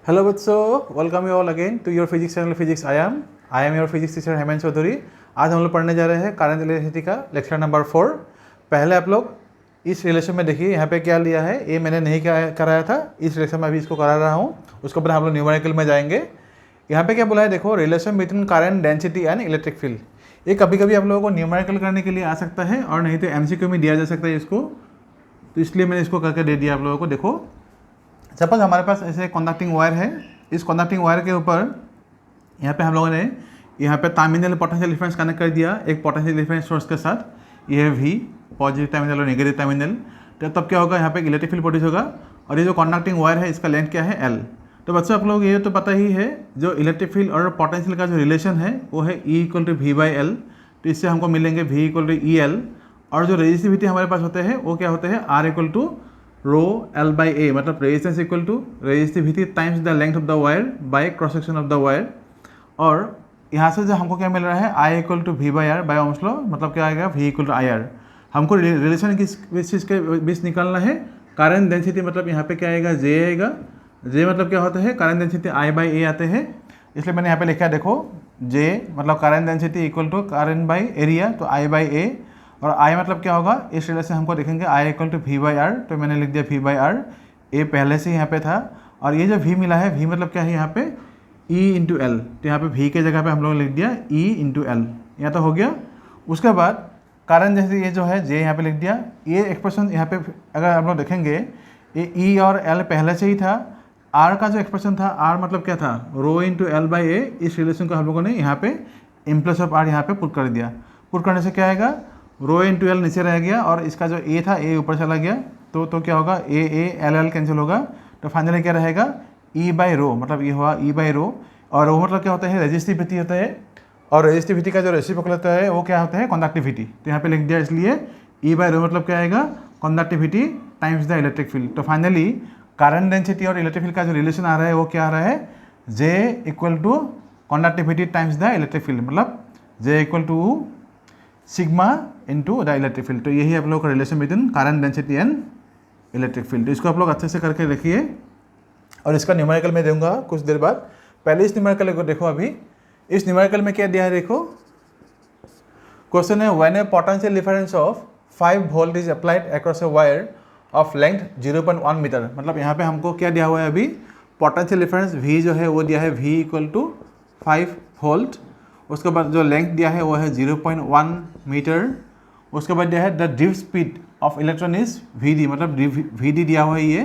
Hello बच्चों, welcome you all again to your physics channel physics I am your physics teacher Hemant Chaudhary. आज हम लोग पढ़ने जा रहे हैं करंट इलेक्ट्रिसिटी का लेक्चर नंबर 4। पहले आप लोग इस रिलेशन में देखिए यहाँ पे क्या लिया है, ये मैंने नहीं कराया था, इस रिलेशन में अभी इसको करा रहा हूँ। उसके बाद हम लोग न्यूमेरिकल में जाएंगे। यहाँ पे क्या बोला है, देखो relation between current density and electric field. ये कभी कभी आप लोगों को न्यूमेरिकल करने के लिए आ सकता है और नहीं तो एमसीक्यू में दिया जा सकता है इसको, तो इसलिए मैंने इसको करके दे दिया आप लोगों को। देखो सपोज हमारे पास ऐसे कंडक्टिंग वायर है, इस कंडक्टिंग वायर के ऊपर यहाँ पे हम लोगों ने यहाँ पे टर्मिनल पोटेंशियल डिफरेंस कनेक्ट कर दिया एक पोटेंशियल डिफरेंस सोर्स के साथ। ये है वी, पॉजिटिव टर्मिनल और नेगेटिव टर्मिनल। तो तब क्या होगा, यहाँ पे इलेक्ट्रिक फील्ड प्रोड्यूस होगा। और ये जो कंडक्टिंग वायर है इसका लेंथ क्या है, एल। तो बच्चों आप लोग ये तो पता ही है, जो इलेक्ट्रिक फील्ड और पोटेंशियल का जो रिलेशन है वो है E equal to V by L. तो इससे हमको मिलेंगे V equal to E L. और जो रेजिस्टिविटी हमारे पास होते हैं वो क्या होते हैं, R equal to rho L by A, मतलब resistance equal to resistivity times the length of the wire by cross section of the wire. और यहाँ से जो हमको क्या मिल रहा है, I equal to V by R by Ohm's law, मतलब क्या आएगा V equal to I R. हमको रिलेशन किस चीज़ के बीच निकालना है, करंट डेंसिटी, मतलब यहाँ पे क्या आएगा, जे आएगा। जे मतलब क्या होता है, करंट डेंसिटी आई बाई ए आते हैं, इसलिए मैंने यहाँ पे लिखा है, देखो जे मतलब current density equal to current by area, तो आई बाई ए। और आई मतलब क्या होगा, इस रिलेशन हमको देखेंगे I equal to V by R, तो मैंने लिख दिया वी बाई आर। ए पहले से यहाँ पे था, और ये जो वी मिला है, वी मतलब क्या है यहाँ पे, ई इंटू एल। तो यहाँ पे वी के जगह पे हम लोग लिख दिया ई इंटू एल, यहाँ तो हो गया। उसके बाद करंट जैसे ये जो है जे यहाँ पे लिख दिया। ये एक्सप्रेशन यहाँ पे अगर हम लोग देखेंगे, ये ई और एल पहले से ही था। आर का जो एक्सप्रेशन था, आर मतलब क्या था, रो इंटू एल बाई ए। इस रिलेशन को हम लोगों ने यहाँ पे इम प्लस ऑफ आर यहाँ पे पुट कर दिया। पुट करने से क्या आएगा, रो इंटू एल नीचे रह गया और इसका जो ए था, ए ऊपर चला गया। तो क्या होगा, ए एल एल कैंसिल होगा, तो फाइनली क्या रहेगा, ई बाई रो, मतलब ये हुआ ई बाई रो। और रो मतलब क्या होता है, रेजिस्टिविटी होता है, और रेजिस्टिविटी का जो रेसिप्रोकल होता है वो क्या होता है, कंडक्टिविटी। तो यहाँ पे लिख दिया, इसलिए ई बाई रो मतलब क्या आएगा, conductivity times the electric field. तो फाइनली करंट डेंसिटी और इलेक्ट्रिक फील्ड का जो रिलेशन आ रहा है वो क्या आ रहा है, J equal to conductivity times the electric field, मतलब J equal to sigma into the electric field. तो यही आप लोग का relation between current density and electric field. इसको आप लोग अच्छे से करके रखिए, और इसका न्यूमेरिकल में दूंगा कुछ देर बाद। पहले इस न्यूमेरिकल को देखो। अभी इस न्यूमेरिकल में क्या दिया है, देखो क्वेश्चन है, when a potential difference of 5 volt is applied across a wire of length 0.1 metre. मतलब यहाँ पे हमको क्या दिया हुआ है, अभी पोटेंशियल डिफरेंस V जो है वो दिया है V इक्वल टू 5 वोल्ट। उसके बाद जो लेंथ दिया है वो है 0.1 मीटर। उसके बाद दिया है the drift speed of electron is VD, मतलब VD दिया हुआ है ये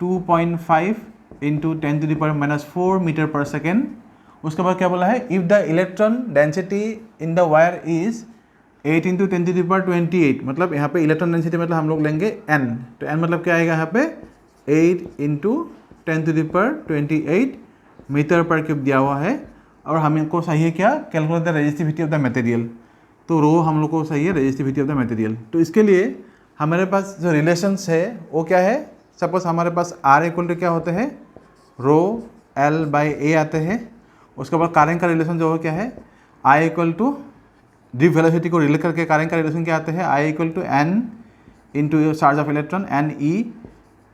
2.5 इंटू 10⁻⁻4 मीटर पर सेकेंड। उसके बाद क्या बोला है, if the electron density in the wire is 8 into 10⁻28, मतलब यहाँ पे इलेक्ट्रॉन डेंसिटी मतलब हम लोग लेंगे N। तो N मतलब क्या आएगा यहाँ पे 8 इंटू 10⁻28 मीटर पर क्यूब दिया हुआ है। और हमको चाहिए क्या, calculate the resistivity of the material. तो रो हम लोग को चाहिए रेजिस्टिविटी ऑफ द मटेरियल। तो इसके लिए हमारे पास जो रिलेशंस है वो क्या है, सपोज हमारे पास R इक्वल टू क्या होते हैं, रो एल बाई ए आते हैं। उसके बाद करंट का रिलेशन जो है क्या है, I equal to drift velocity को रिलेट करके करंट का रिलेशन क्या आते हैं, I equal to N into charge of electron, N E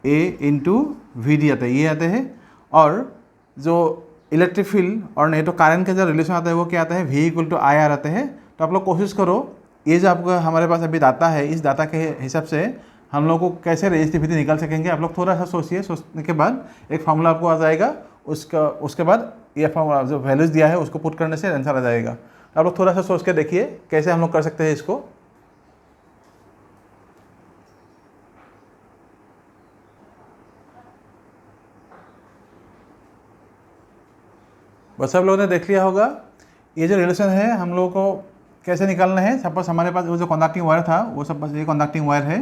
A into we D आते हैं, ये आते हैं। और जो इलेक्ट्रिक फील्ड और नहीं तो करंट का जो रिलेशन आता है वो क्या आता है, V equal to I R आते हैं। तो आप लोग कोशिश करो, ये जो आपका हमारे पास अभी डाटा है, इस डाटा के हिसाब से हम लोग को कैसे रेजिस्टिविटी निकाल सकेंगे। आप लोग थोड़ा सा सोचिए, सोचने के बाद एक फार्मूला आपको आ जाएगा। उसके बाद ये फार्मूला जो वैल्यूज़ दिया है उसको पुट करने से आंसर आ जाएगा। आप लोग थोड़ा सा सोच के देखिए कैसे हम लोग कर सकते हैं इसको। बस सब लोगों ने देख लिया होगा ये जो रिलेशन है हम लोगों को कैसे निकालना है। सपोज हमारे पास वो जो कंडक्टिंग वायर था, वो सपोज ये कंडक्टिंग वायर है।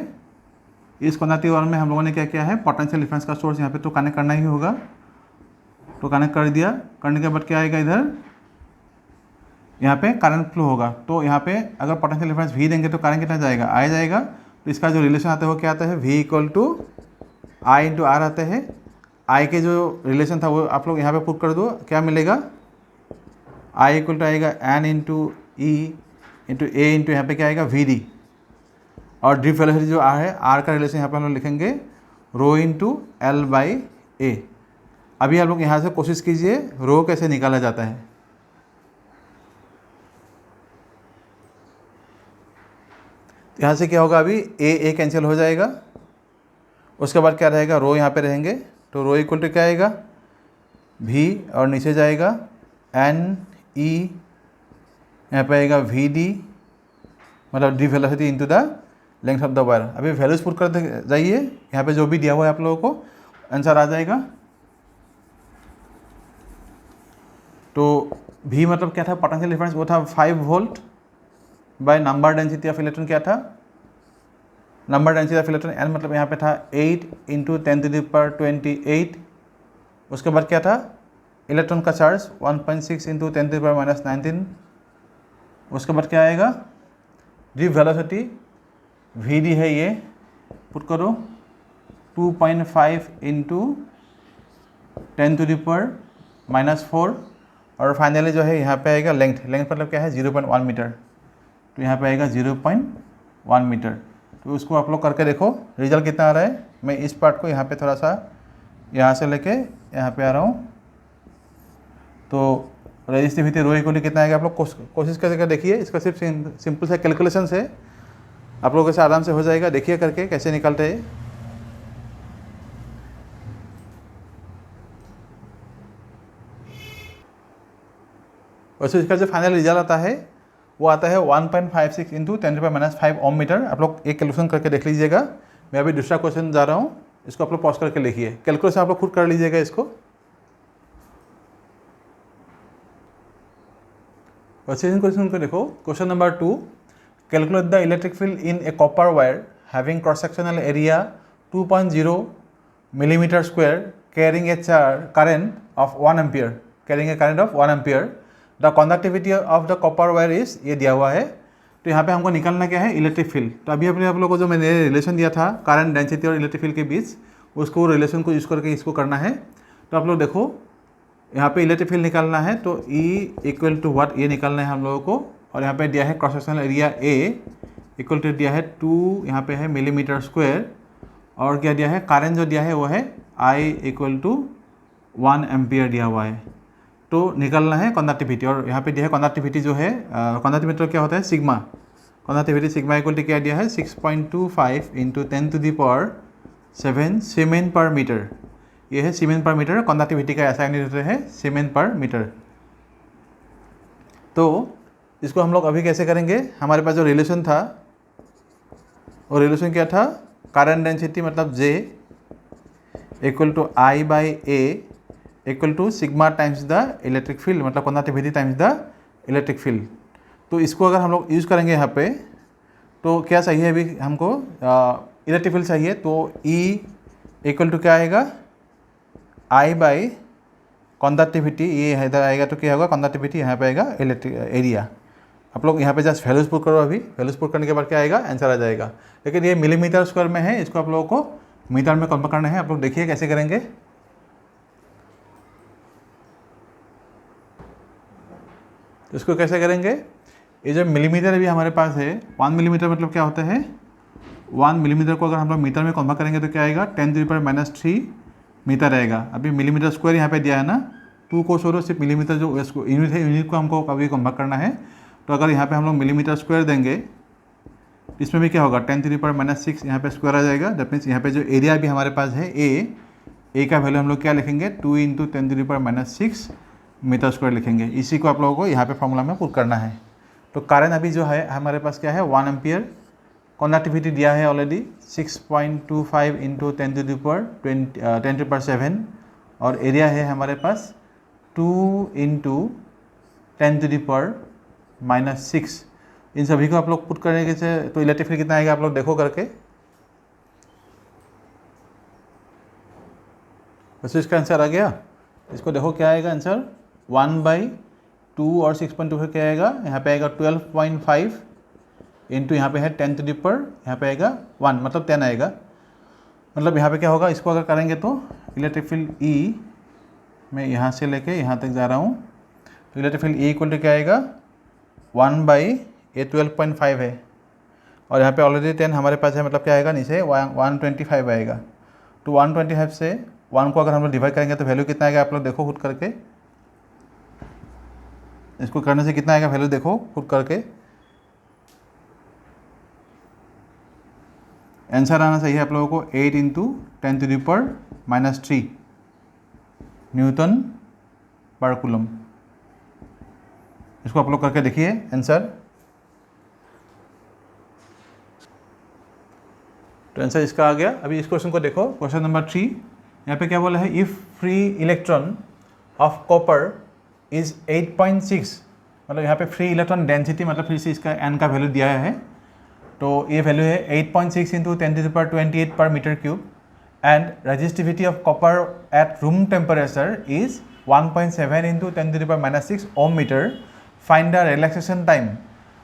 इस कंडक्टिंग वायर में हम लोगों ने क्या किया है, पोटेंशियल डिफरेंस का सोर्स यहाँ पे तो कनेक्ट करना ही होगा। तो कनेक्ट कर दिया, करने के बाद क्या आएगा, इधर यहाँ पे करंट फ्लो होगा। तो यहाँ पे अगर पोटेंशियल डिफरेंस V देंगे तो करंट कितना जाएगा, I जाएगा। तो इसका जो रिलेशन आता है वो क्या आता है, V equal to I into R आते हैं। I के जो रिलेशन था वो आप लोग यहाँ पे पुट कर दो, क्या मिलेगा, I इक्वल टू आएगा N इंटू ई इंटू ए इंटू यहाँ पे क्या आएगा VD। और ड्रिफ्ट वेलोसिटी जो R है, R का रिलेशन यहाँ पे हम लोग लिखेंगे रो इंटू एल बाई ए। अभी आप लोग यहाँ से कोशिश कीजिए रो कैसे निकाला जाता है। तो यहाँ से क्या होगा, अभी ए कैंसिल हो जाएगा, उसके बाद क्या रहेगा, रो यहाँ पे रहेंगे, तो रो इक्वल टू क्या आएगा, भी और नीचे जाएगा एन ई, यहाँ पे आएगा वी डी, मतलब D velocity into the length of the wire. अभी वैल्यूज पुट कर जाइए, यहाँ पे जो भी दिया हुआ है आप लोगों को आंसर आ जाएगा। तो भी मतलब क्या था, पोटेंशियल डिफरेंस वो था 5 volt by number density of electron, क्या था, number density of electron N, मतलब यहाँ पे था 8 इंटू 10⁻28। उसके बाद क्या था, इलेक्ट्रॉन का चार्ज 1.6 इंटू 10⁻−19। उसके बाद क्या आएगा, डी वेलोसिटी वी डी है ये, पुट करो 2.5 इंटू 10⁻⁻4। और फाइनली जो है यहाँ पे आएगा लेंथ मतलब क्या है 0.1 मीटर, तो यहाँ पे आएगा 0.1 मीटर। तो उसको आप लोग करके देखो रिजल्ट कितना आ रहा है। मैं इस पार्ट को यहाँ पे थोड़ा सा यहाँ से लेके यहाँ पे आ रहा हूँ। तो रेजिस्टिविटी रो इक्वल कितना आएगा, आप लोग कोशिश करके देखिए। इसका सिर्फ सिंपल सा कैलकुलेशन से आप लोगों से आराम से हो जाएगा। देखिए करके कैसे निकालते हैं। वैसे इसका जो फाइनल रिजल्ट आता है वो आता है 1.56 इंटू 10⁻⁻5 ओम मीटर। आप लोग एक कैलकुलेशन करके देख लीजिएगा। मैं अभी दूसरा क्वेश्चन जा रहा हूँ, इसको आप लोग पॉज करके लिखिए। कैलकुलेशन आप लोग खुद कर लीजिएगा इसको। वैसे क्वेश्चन को देखो, question number 2, calculate the electric field in A copper wire having cross sectional area 2.0 millimetre square carrying a current of 1 ampere, carrying a current of 1 ampere. The conductivity of the copper wire is, ये दिया हुआ है। तो यहाँ पे हमको निकालना क्या है, इलेक्ट्रिक फील्ड। तो अभी अपने आप लोगों को जो मैंने रिलेशन दिया था करंट डेंसिटी और इलेक्ट्रिक फील्ड के बीच, उसको रिलेशन को यूज़ करके इसको करना है। तो आप लोग देखो यहाँ पे इलेक्ट्रिक फील्ड निकालना है, तो E इक्वल टू व्हाट, ये निकालना है हम लोगों को। और यहाँ पे दिया है cross sectional area A equal to दिया है 2, यहाँ पे है मिलीमीटर स्क्वायर। और क्या दिया है, करंट जो दिया है वो है I इक्वल टू 1 एम्पियर दिया हुआ है। तो निकालना है कंडक्टिविटी। और यहाँ पे दिया है कंडक्टिविटी जो है, कंडक्टिविटी क्या होता है, sigma. Conductivity sigma equal to क्या दिया है, 6.25 इंटू 10⁻7 सीमेन पर मीटर। ये है सीमेन पर मीटर। कंडक्टिविटी का ऐसा यूनिट है सीमेन पर मीटर। तो इसको हम लोग अभी कैसे करेंगे, हमारे पास जो रिलेशन था वो रिलेशन क्या था, करंट डेंसिटी मतलब J equal to I by A equal to sigma times the electric field, मतलब conductivity times the electric field. तो इसको अगर हम लोग यूज़ करेंगे यहाँ पे, तो क्या चाहिए अभी हमको, इलेक्ट्रिक फील्ड चाहिए। तो E इक्वल टू क्या आएगा, I बाई कंडक्टिविटी, ये इधर आएगा तो क्या होगा, कंडक्टिविटी यहाँ पे आएगा इलेक्ट्रिक एरिया। आप लोग यहाँ पे जस्ट वैल्यूज पुट करो। अभी वैल्यूज पुट करने के बाद क्या आएगा, आंसर आ जाएगा। लेकिन ये मिलीमीटर स्क्वायर में है, इसको आप लोगों को मीटर में कन्वर्ट करना है। आप लोग देखिए कैसे करेंगे। तो इसको कैसे करेंगे, ये जो मिलीमीटर भी हमारे पास है, 1 मिलीमीटर मतलब क्या होता है, 1 मिलीमीटर को अगर हम लोग मीटर में कन्वर्ट करेंगे तो क्या आएगा, 10⁻³ मीटर आएगा। अभी मिलीमीटर स्क्वायर यहाँ पे दिया है ना, 2 को छोड़ो, सिर्फ मिलीमीटर जो यूनिट है, यूनिट को हमको कभी कन्वर्ट करना है। तो अगर यहाँ पे हम लोग मिलीमीटर स्क्वायर देंगे, इसमें भी क्या होगा, 10⁻⁻6 यहाँ पे स्क्वायर आ जाएगा। दैट मीन्स यहाँ पे जो एरिया भी हमारे पास है ए का वैल्यू हम लोग क्या लिखेंगे, 2 इंटू 10⁻6 मीटर स्क्वायर लिखेंगे। इसी को आप लोगों को यहाँ पे फॉर्मूला में पुट करना है। तो करंट अभी जो है हमारे पास क्या है, 1 एम्पियर। कंडक्टिविटी दिया है ऑलरेडी 6.25 इंटू 10⁻7 और एरिया है हमारे पास 2 इंटू 10⁻6। इन सभी को आप लोग पुट करने से तो इलेक्ट्रिक फील्ड कितना आएगा, आप लोग देखो करके। वैसे इसका आंसर आ गया। इसको देखो क्या आएगा आंसर, 1/2 और 6.25 क्या आएगा, यहाँ पे आएगा 12.5 इंटू यहाँ पे है 10⁻, यहाँ पे आएगा 1, मतलब 10 आएगा। मतलब यहाँ पे क्या होगा, इसको अगर करेंगे तो इलेक्ट्रिक फील्ड E, मैं यहाँ से लेके यहाँ तक जा रहा हूँ, तो electric field E equal to क्या आएगा, 1/12.5 है। और यहाँ पे ऑलरेडी 10 हमारे पास है, मतलब क्या आएगा नीचे 125 आएगा। तो 125 से 1 को अगर हम लोग डिवाइड करेंगे तो वैल्यू कितना आएगा आप लोग देखो खुद करके, इसको करने से कितना आएगा वैल्यू देखो खुद करके। आंसर आना चाहिए आप लोगों को 8 इंटू 10⁻³ न्यूटन पर कूलम। इसको आप लोग करके देखिए आंसर। तो आंसर इसका आ गया। अभी इस क्वेश्चन को देखो, क्वेश्चन नंबर 3। यहाँ पे क्या बोला है, if free electron of copper is 8.6, मतलब यहाँ पे फ्री इलेक्ट्रॉन डेंसिटी मतलब फिर से इसका एन का वैल्यू दिया है, तो ये वैल्यू है 8.6 इंटू 10⁻28 पर metre cube and resistivity of copper at room temperature is 1.7 into 10⁻6 ohm metre. Find the relaxation time.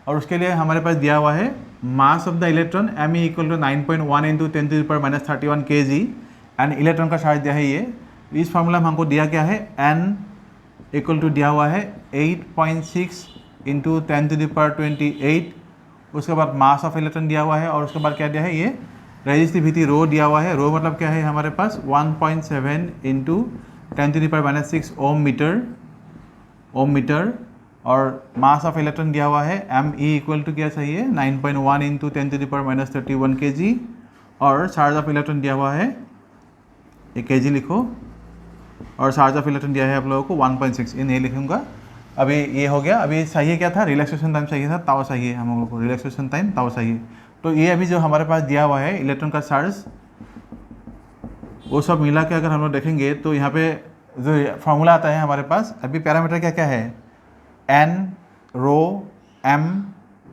और उसके लिए हमारे पास दिया हुआ है mass of the electron M E equal to 9.1 into 10⁻31 kg and electron का चार्ज दिया है ये। इस फार्मूला में हमको दिया क्या है, एन इक्वल टू दिया हुआ है 8.6 इंटू 10⁻28, उसके बाद मास ऑफ इलेक्ट्रॉन दिया हुआ है और उसके बाद क्या दिया है ये रेजिस्टिविटी रो दिया हुआ है। रो मतलब क्या है हमारे पास 1.7 इंटू 10⁻6 ओम मीटर और मास ऑफ इलेक्ट्रॉन दिया हुआ है एम ई इक्वल टू क्या चाहिए 9.1 इंटू 10⁻31 kg और चार्ज ऑफ इलेक्ट्रॉन दिया हुआ है, ये kg लिखो, और चार्ज ऑफ इलेक्ट्रॉन दिया है आप लोगों को 1.6, ये नहीं लिखूंगा। अभी ये हो गया। अभी चाहिए क्या था, रिलैक्सेशन टाइम चाहिए था, ताऊ चाहिए हम लोगों को, रिलैक्सेशन टाइम ताऊ चाहिए। तो ये अभी जो हमारे पास दिया हुआ है इलेक्ट्रॉन का चार्ज, वो सब मिला के अगर हम लोग देखेंगे तो यहाँ पे जो फार्मूला आता है हमारे पास, अभी पैरामीटर क्या क्या है, N, rho, M,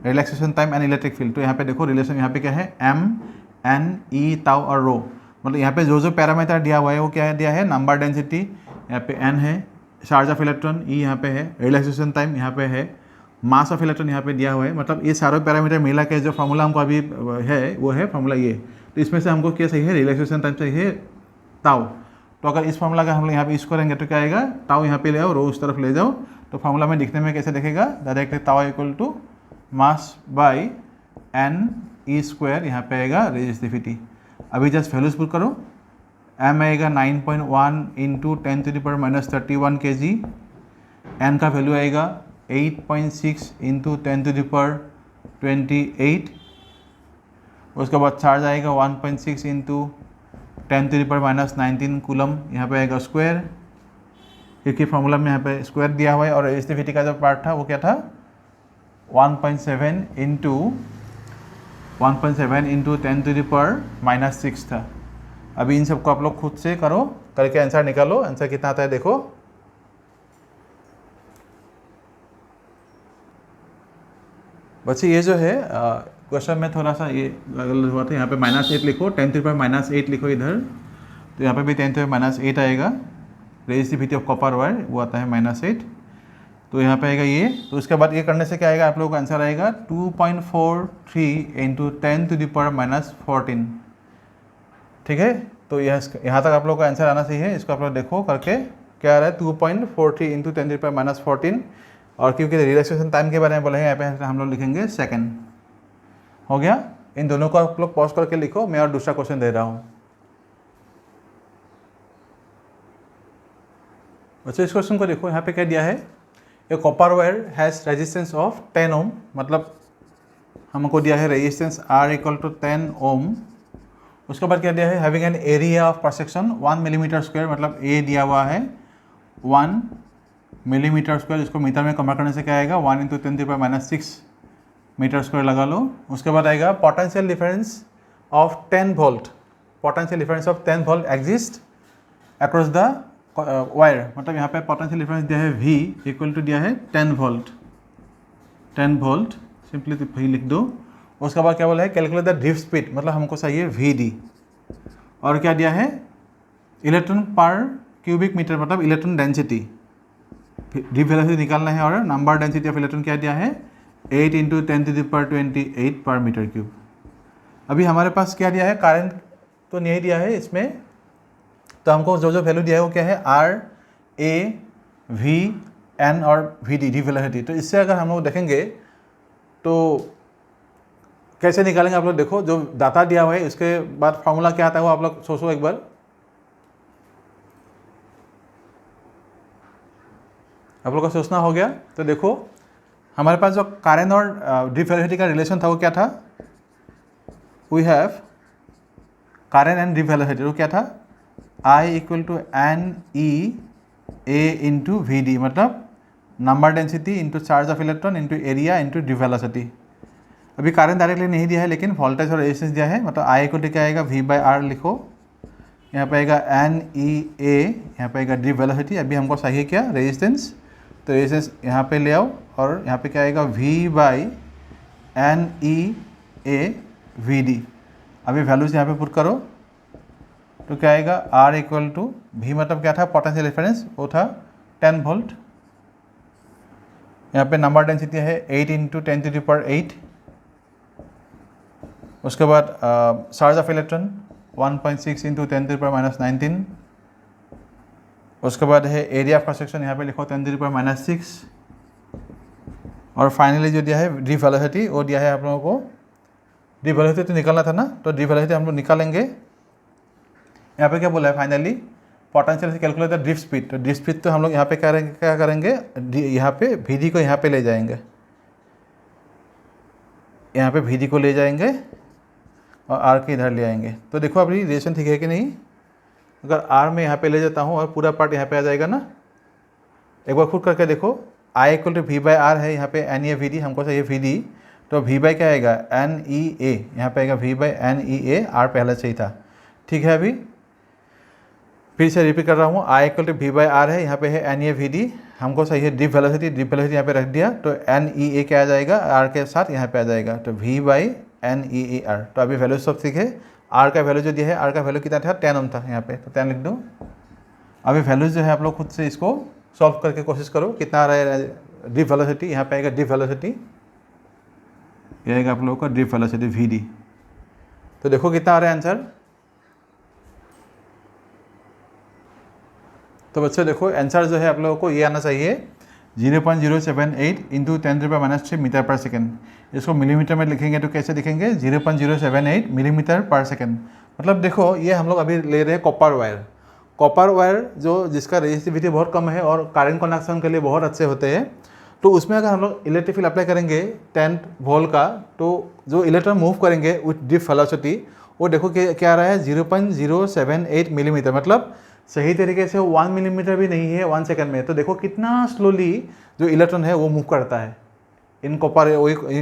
relaxation time and electric field. तो यहाँ पे देखो रिलेशन यहाँ पे क्या है, एम, एन, ई, ताऊ और रो। मतलब यहाँ पे जो जो पैरामीटर दिया हुआ है वो क्या दिया है, नंबर डेंसिटी यहाँ पे एन है, चार्ज ऑफ इलेक्ट्रॉन ई यहाँ पे है, रिलैक्सेशन टाइम यहाँ पे है, मास ऑफ इलेक्ट्रॉन यहाँ पे दिया हुआ है। मतलब ये सारे पैरामीटर मिला के जो फार्मूला हमको अभी है वो है फार्मूला ये। तो इसमें से हमको क्या चाहिए, रिलैक्सेशन टाइम चाहिए ताऊ। तो अगर इस फार्मूला का हम लोग यहाँ पे यूज़ करेंगे तो क्या आएगा, ताऊ यहाँ पे ले आओ, रो उस तरफ ले जाओ, तो फार्मूला में दिखने में कैसे दिखेगा, directly tau equal to mass by N E square, यहाँ पे आएगा रेजिस्टिविटी। अभी जस्ट वैल्यूज पुट करो, एम आएगा 9.1 इंटू 10⁻31 kg, एन का वैल्यू आएगा 8.6 इंटू 10⁻28, उसके बाद चार्ज आएगा 1.6 इंटू 10⁻19 कूलम, यहाँ पे आएगा स्क्वायर, क्योंकि फार्मूला में यहाँ पे स्क्वायर दिया हुआ है। और रेजिस्टिविटी का जो पार्ट था वो क्या था, 1.7 इंटू 10⁻6 था। अभी इन सबको आप लोग खुद से करो, करके आंसर निकालो। आंसर कितना आता है देखो, बच्चे ये जो है क्वेश्चन में थोड़ा सा ये गलत हुआ था, यहाँ पे -8 लिखो, 10⁻8 लिखो इधर, तो यहाँ पे भी 10⁻8 आएगा। रेजिस्टिविटी ऑफ कॉपर वायर वो आता है -8, तो यहाँ पे आएगा ये। तो उसके बाद ये करने से क्या आएगा आप लोगों का आंसर आएगा 2.43 इंटू 10⁻14। ठीक है, तो यहाँ तक आप लोग का आंसर आना चाहिए। इसको आप लोग देखो करके क्या आ रहा है, 2.43 इंटू 10⁻14। और क्योंकि रिलैक्सेशन टाइम के बारे में बोले हैं, यहाँ पे हम लोग लिखेंगे सेकंड। हो गया, इन दोनों को आप लोग पॉज करके लिखो, मैं और दूसरा क्वेश्चन दे रहा हूँ। बच्चों इस क्वेश्चन को देखो, यहाँ पे क्या दिया है, a copper wire has resistance of 10 ohm, मतलब हमको दिया है resistance R equal to 10 ohm. उसके बाद क्या दिया है, having an area of cross section 1 millimetre square, मतलब ए दिया हुआ है 1 मिलीमीटर स्क्वायर। इसको मीटर में कन्वर्ट करने से क्या आएगा, 1 इंटू 10⁻6 मीटर स्क्वायर लगा लो। उसके बाद आएगा potential difference of 10 volt, potential difference of 10 volt exist across the wire, मतलब यहाँ पे पोटेंशियल डिफरेंस दिया है V इक्वल टू दिया है 10 वोल्ट, 10 वोल्ट सिंपली V लिख दो। उसके बाद क्या बोला है, कैलकुलेट द ड्रिफ्ट स्पीड, मतलब हमको चाहिए VD। और क्या दिया है, इलेक्ट्रॉन पर क्यूबिक मीटर, मतलब इलेक्ट्रॉन डेंसिटी, ड्रिफ्ट वेलोसिटी निकालना है। और नंबर डेंसिटी ऑफ इलेक्ट्रॉन क्या दिया है, 8 इंटू 10⁻28 पर मीटर क्यूब। अभी हमारे पास क्या दिया है, करंट तो नहीं दिया है इसमें, तो हमको जो जो वैल्यू दिया है वो क्या है, R, A, V, N और VD, ड्रिफ्ट वेलोसिटी। तो इससे अगर हम लोग देखेंगे तो कैसे निकालेंगे आप लोग देखो, जो डाटा दिया हुआ है इसके बाद फार्मूला क्या आता है वो आप लोग सोचो एक बार। आप लोग का सोचना हो गया। तो देखो हमारे पास जो करंट और ड्रिप वेलोसिटी का रिलेशन था वो क्या था, we have current and drift velocity, वो क्या था, I equal to n E A into we d, मतलब number density into charge of electron into area into drift velocity. अभी करंट डायरेक्टली नहीं दिया है लेकिन वोल्टेज और रेजिस्टेंस दिया है, मतलब I इक्वल टू क्या आएगा, V बाई आर लिखो, यहाँ पे आएगा एन ई ए, यहाँ पे आएगा ड्रिप वेलोसिटी। अभी हमको चाहिए क्या, रेजिस्टेंस, तो रेजिस्टेंस यहाँ पे ले आओ और यहाँ पे क्या आएगा, V by N E A we D. अभी वैल्यूज यहाँ पे पुट करो तो क्या आएगा, R इक्वल टू V मतलब क्या था, पोटेंशियल डिफरेंस, वो था 10 वोल्ट। यहाँ पे नंबर डेंसिटी है 8 इंटू 10⁸8। उसके बाद चार्ज ऑफ इलेक्ट्रॉन 1.6 इंटू 10⁻⁻19। उसके बाद है एरिया ऑफ क्रॉस सेक्शन, यहाँ पे लिखो 10⁻⁻6। और फाइनली जो दिया है ड्रिप वेलोसिटी, वो दिया है आप लोगों को। ड्रिप वेलोसिटी तो निकालना था ना, तो ड्रिप वेलोसिटी हम लोग निकालेंगे। यहाँ पे क्या बोला है, फाइनली पोटेंशियल से कैलकुलेट द ड्रिफ्ट स्पीड। तो ड्रिफ्ट स्पीड तो हम लोग यहाँ पे क्या करेंगे, यहाँ पे वी को यहाँ पे ले जाएंगे, यहाँ पे वी को ले जाएंगे और आर के इधर ले आएंगे। तो देखो अभी रिलेशन ठीक है कि नहीं, अगर आर में यहाँ पे ले जाता हूँ और पूरा पार्ट यहाँ पे आ जाएगा ना, एक बार खुद करके देखो, I equal to V by R है, यहाँ पे एन ए वी डी, हमको चाहिए वी डी, तो वी बाई क्या आएगा, एन ई ए, यहाँ पे आएगा v by N E A, R पहले चाहिए था। ठीक है, अभी फिर से रिपीट कर रहा हूँ, I equal to V by R है, यहाँ पे है एन ए वी डी, हमको चाहिए ड्रिप वेलोसिटी, ड्रिप वेलोसिटी यहाँ पे रख दिया, तो एन ई ए क्या आ जाएगा, आर के साथ यहाँ पे आ जाएगा, तो we by N E A R. तो अभी वैल्यू सब सीखे, आर का वैल्यू जो दिया है, आर का वैल्यू कितना था, 10 ओम था यहाँ पे, तो 10 लिख दो। अभी वैल्यूज जो है आप लोग खुद से इसको सॉल्व करके कोशिश करो, कितना आ रहा है ड्रिप वेलोसिटी, यहाँ पे आएगा ड्रिप वेलोसिटी, ये आएगा आप लोगों का ड्रिप वेलोसिटी वी डी। तो देखो कितना आ रहा है आंसर। तो बच्चों देखो आंसर जो है आप लोगों को ये आना चाहिए 0.078 इंटू 10⁻⁻³ मीटर पर सेकेंड। इसको मिलीमीटर में लिखेंगे तो कैसे लिखेंगे, 0.078 मिलीमीटर पर सेकेंड। मतलब देखो ये हम लोग अभी ले रहे हैं कॉपर वायर, कॉपर वायर जो जिसका रेजिस्टिविटी बहुत कम है और करंट कंडक्शन के लिए बहुत अच्छे होते हैं। तो उसमें अगर हम लोग इलेक्ट्रिक फील्ड अप्लाई करेंगे 10 वोल्ट का, तो जो इलेक्ट्रॉन मूव करेंगे विथ ड्रिप वेलोसिटी, वो देखो क्या आ रहा है 0.078 मिलीमीटर, मतलब सही तरीके से 1 मिलीमीटर भी नहीं है 1 सेकंड में। तो देखो कितना स्लोली जो इलेक्ट्रॉन है वो मूव करता है इन कॉपर,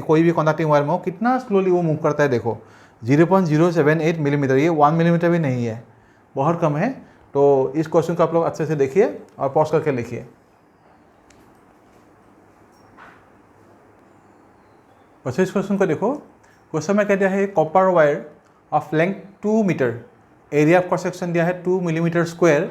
कोई भी कंडक्टिंग वायर में हो, कितना स्लोली वो मूव करता है। देखो 0.078 मिलीमीटर, ये 1 मिलीमीटर भी नहीं है, बहुत कम है। तो इस क्वेश्चन को आप लोग अच्छे से देखिए और पॉज करके लिखिए। अच्छा इस क्वेश्चन को देखो, क्वेश्चन में क्या दिया है, copper wire of length 2 metre, area of cross section दिया है 2 millimetre square,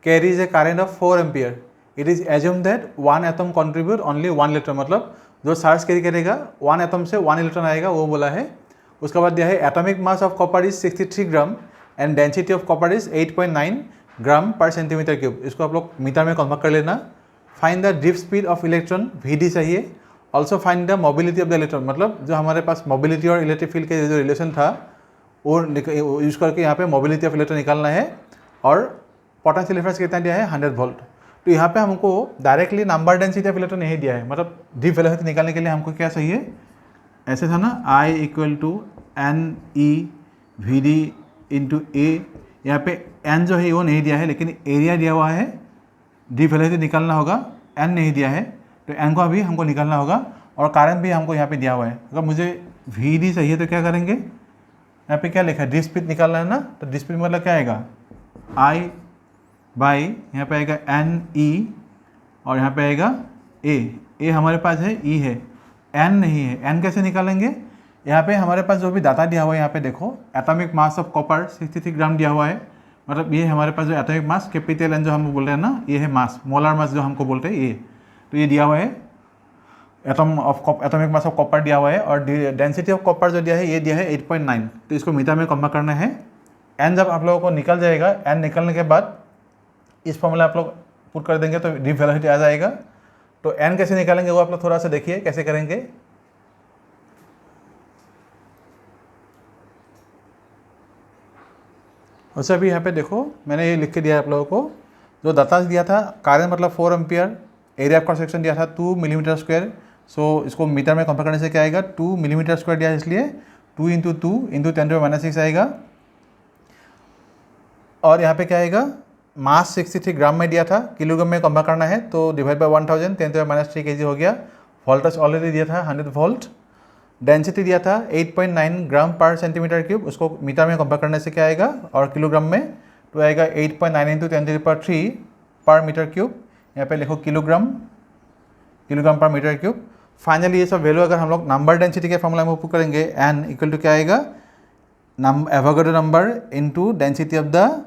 carries a current of 4 ampere, it is assume that 1 atom contribute only 1 electron, मतलब जो चार्ज कैरी करेगा 1 एटम से 1 इलेक्ट्रॉन आएगा, वो बोला है। उसके बाद दिया है atomic mass of copper is 63 gram and density of copper is 8.9 ग्राम पर सेंटीमीटर क्यूब। इसको आप लोग मीटर में कन्वर्ट कर लेना। Find the drift speed of electron v d चाहिए। Also find the mobility of the electron, मतलब जो हमारे पास मोबिलिटी और इलेक्ट्रिक फील्ड के जो रिलेशन था वो यूज करके यहाँ पे मोबिलिटी ऑफ इलेक्ट्रॉन निकालना है। और पोटेंशियल डिफरेंस कितना दिया है, 100 वोल्ट। तो यहाँ पे हमको directly number density of electron नहीं दिया है, मतलब ड्रिप वेलोसिटी निकालने के लिए हमको क्या चाहिए, ऐसे था ना, I equal to n e v d into A. यहाँ पे एन जो है वो नहीं दिया है लेकिन एरिया दिया हुआ है, ड्रिप वेलोसिटी निकालना होगा, एन नहीं दिया है तो एन को अभी हमको निकालना होगा। और करंट भी हमको यहाँ पे दिया हुआ है। अगर मुझे वी डी चाहिए तो क्या करेंगे, यहाँ पे क्या लिखा है, ड्रिफ्ट स्पीड निकालना है ना, तो ड्रिफ्ट स्पीड मतलब क्या आएगा, आई बाई यहाँ पे आएगा एन ई और यहाँ पे आएगा ए हमारे पास है, ई है, एन नहीं है। एन कैसे निकालेंगे, यहाँ पे हमारे पास जो भी डाटा दिया हुआ है, यहाँ पे देखो एटॉमिक मास ऑफ कॉपर 63 ग्राम दिया हुआ है, मतलब ये हमारे पास जो एटॉमिक मास कैपिटल एन जो हम बोल रहे हैं ना, ये है मास, मोलर मास जो हमको बोलते हैं ये, तो ये दिया हुआ है। एटॉमिक मास ऑफ कॉपर दिया हुआ है और डेंसिटी ऑफ कॉपर जो दिया है ये दिया है 8.9, तो इसको मीटर में कन्वर्ट करना है। एन जब आप लोगों को निकल जाएगा, एन निकलने के बाद इस फॉर्मूला आप लोग पुट कर देंगे तो ड्रिप वेलोसिटी आ जाएगा। तो एन कैसे निकालेंगे वो आप लोग थोड़ा सा देखिए कैसे करेंगे। अच्छा अभी यहाँ पे देखो मैंने ये लिख के दिया है आप लोगों को, जो डाटा दिया था, करंट मतलब 4 ampere, area of cross section दिया था 2 मिलीमीटर स्क्वायर, सो इसको मीटर में कंपेयर करने से क्या आएगा 2 मिलीमीटर स्क्वायर दिया है, इसलिए 2 इंटू 10⁻⁻6 आएगा। और यहाँ पे क्या आएगा, मास 63 ग्राम में दिया था, किलोग्राम में कंपेयर करना है तो डिवाइड बाय 1000 10⁻³ kg हो गया। वोल्टेज ऑलरेडी दिया था 100 वोल्ट। डेंसिटी दिया था 8.9 ग्राम पर सेंटीमीटर क्यूब, उसको मीटर में कंपेयर करने से क्या आएगा और किलोग्राम में तो आएगा 8.9 इंटू 10⁻³ पर मीटर क्यूब। यहाँ पे लिखो किलोग्राम पर मीटर क्यूब। फाइनली ये सब वैल्यू अगर हम लोग नंबर डेंसिटी के फॉर्मूला में उपयोग करेंगे, एन इक्वल टू क्या आएगा, Avogadro number into density of the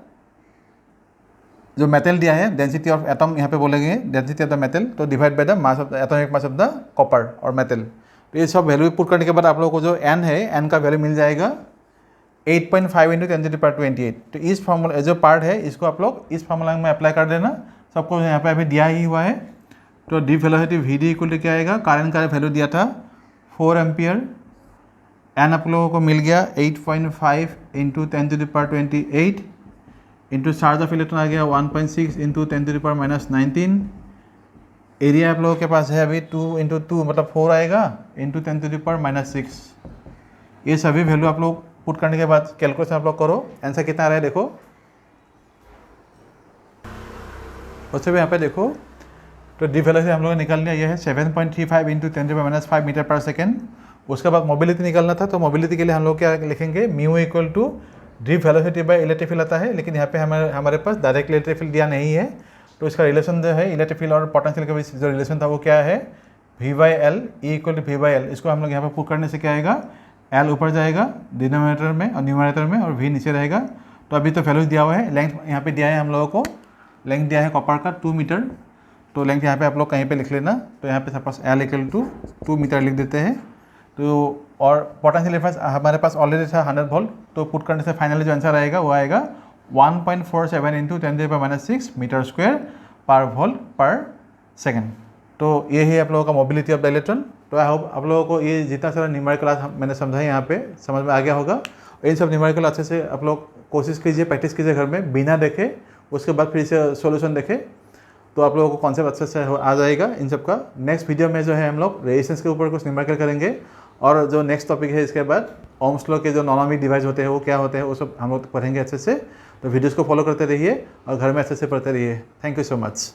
जो मेटल दिया है, डेंसिटी ऑफ एटम यहाँ पे बोलेंगे, डेंसिटी ऑफ द मेटल, तो divide by the mass of the atomic mass of the copper और मेटल। तो ये सब वैल्यू पुट करने के बाद आप लोगों को जो एन है, एन का वैल्यू मिल जाएगा 8.5 इंटू 10⁻28। तो इस फॉर्मूला जो पार्ट है इसको आप लोग इस फॉर्मूला में अप्लाई कर देना, सबको यहाँ पे अभी दिया ही हुआ है। तो D velocity V D equal to क्या आएगा, करंट का वैल्यू दिया था 4 एम्पियर, एन आप लोगों को मिल गया 8.5 into 10⁻28 into charge of electron आ गया 1.6 इंटू 10⁻⁻19। एरिया आप लोगों के पास है अभी 2 इंटू 2 मतलब 4 आएगा इंटू 10⁻⁻6। ये सभी वैल्यू आप लोग पुट करने के बाद कैलकुलेशन आप लोग करो, आंसर कितना आ रहा है देखो। उससे भी यहाँ पे देखो, तो डी वेलोसिटी हम लोगों ने निकाल लिया, यह है 7.35 इंटू 10⁻⁵ मीटर पर सेकेंड। उसके बाद मोबिलिटी निकालना था, तो मोबिलिटी के लिए हम लोग क्या लिखेंगे, mu equal to D velocity by electric field आता है, लेकिन यहाँ पे हमारे पास डायरेक्ट इलेक्ट्रिक फील्ड दिया नहीं है, तो इसका रिलेशन जो है इलेक्ट्रिक फील्ड और पोटेंशियल के बीच जो रिलेशन था वो क्या है, V/L E equal to V/L। इसको हम लोग यहाँ पे पुट करने से क्या आएगा, L ऊपर जाएगा डिनोमिनेटर में और न्यूमरेटर में, और V नीचे रहेगा। तो अभी तो वैल्यूज दिया हुआ है, लेंथ यहाँ पे दिया है हम लोगों को, लेंथ दिया है कॉपर का 2 मीटर, तो लेंथ यहाँ पे आप लोग कहीं पे लिख लेना। तो यहाँ पे suppose L equal to 2 metre लिख देते हैं। तो और पोटेंशियल डिफरेंस हमारे पास ऑलरेडी था 100 वोल्ट, तो पुट करने से फाइनली जो आंसर आएगा वो आएगा 1.47 इंटू 10⁻⁻6 मीटर स्क्वायर पर वोल्ट पर सेकेंड। तो ये है आप लोगों का मोबिलिटी ऑफ द इलेक्ट्रॉन। तो आई होप आप लोगों को ये जितना सारा न्यूमेरिकल मैंने समझा यहाँ पे समझ में आ गया होगा। इन सब न्यूमेरिकल अच्छे से आप लोग कोशिश कीजिए, प्रैक्टिस कीजिए घर में बिना देखे, उसके बाद फिर से सोल्यूशन देखें, तो आप लोगों को कॉन्सेप्ट अच्छे से आ जाएगा इन सब का। नेक्स्ट वीडियो में जो है हम लोग रेजिस्टेंस के ऊपर कुछ न्यूमेरिकल करेंगे, और जो नेक्स्ट टॉपिक है इसके बाद ओम्स लॉ के जो नॉनोमिक डिवाइस होते हैं वो क्या होते हैं, वो सब हम लोग पढ़ेंगे अच्छे से। तो वीडियोज़ को फॉलो करते रहिए और घर में अच्छे से पढ़ते रहिए। Thank you so much.